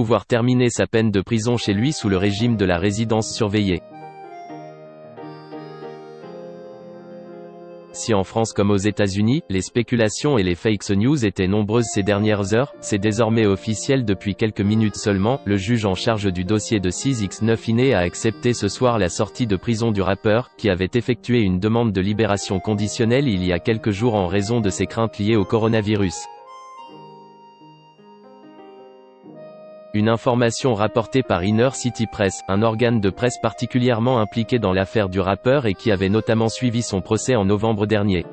pouvoir terminer sa peine de prison chez lui sous le régime de la résidence surveillée. Si en France comme aux États-Unis, les spéculations et les fake news étaient nombreuses ces dernières heures, c'est désormais officiel depuis quelques minutes seulement. Le juge en charge du dossier de 6ix9ine a accepté ce soir la sortie de prison du rappeur, qui avait effectué une demande de libération conditionnelle il y a quelques jours en raison de ses craintes liées au coronavirus. Une information rapportée par Inner City Press, un organe de presse particulièrement impliqué dans l'affaire du rappeur et qui avait notamment suivi son procès en novembre dernier.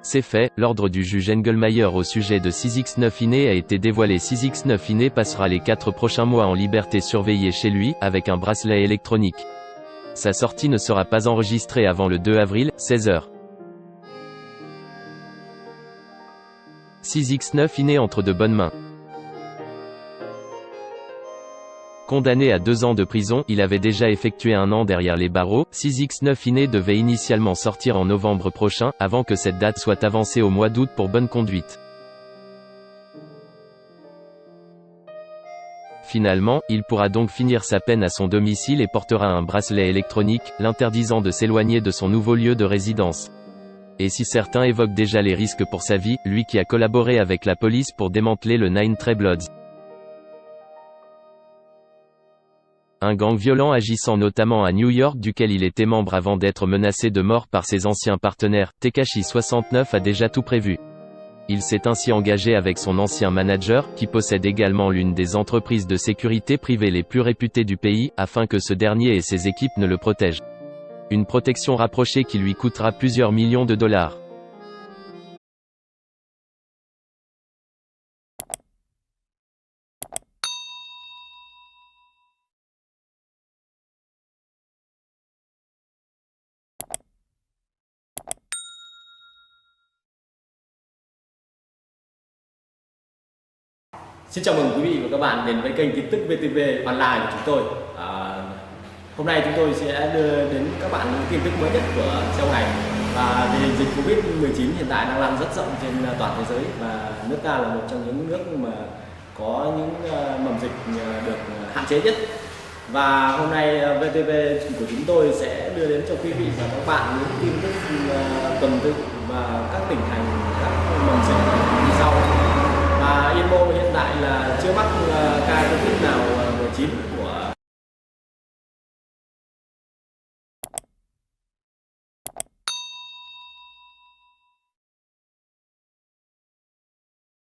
C'est fait, l'ordre du juge Engelmayer au sujet de 6ix9ine a été dévoilé. 6ix9ine passera les 4 prochains mois en liberté surveillée chez lui, avec un bracelet électronique. Sa sortie ne sera pas enregistrée avant le 2 avril, 16h. 6ix9ine entre de bonnes mains. Condamné à 2 ans de prison, il avait déjà effectué 1 an derrière les barreaux. 6ix9ine devait initialement sortir en novembre prochain, avant que cette date soit avancée au mois d'août pour bonne conduite. Finalement, il pourra donc finir sa peine à son domicile et portera un bracelet électronique, l'interdisant de s'éloigner de son nouveau lieu de résidence. Et si certains évoquent déjà les risques pour sa vie, lui qui a collaboré avec la police pour démanteler le Nine Trey Bloods, un gang violent agissant notamment à New York duquel il était membre avant d'être menacé de mort par ses anciens partenaires, Tekashi 69 a déjà tout prévu. Il s'est ainsi engagé avec son ancien manager, qui possède également l'une des entreprises de sécurité privée les plus réputées du pays, afin que ce dernier et ses équipes ne le protègent. Une protection rapprochée qui lui coûtera plusieurs millions de dollars. Xin chào mừng quý vị và các bạn đến với kênh tin tức VTV Online của chúng tôi. Hôm nay chúng tôi sẽ đưa đến các bạn những tin tức mới nhất của trong ngày. Và tình hình dịch Covid-19 hiện tại đang lan rất rộng trên toàn thế giới và nước ta là một trong những nước mà có những mầm dịch được hạn chế nhất. Và hôm nay VTV của chúng tôi sẽ đưa đến cho quý vị và các bạn những tin tức tuần tự và các tỉnh thành, các mầm dịch như sau. Yên Mô hiện tại là chưa mắc ca Covid nào 19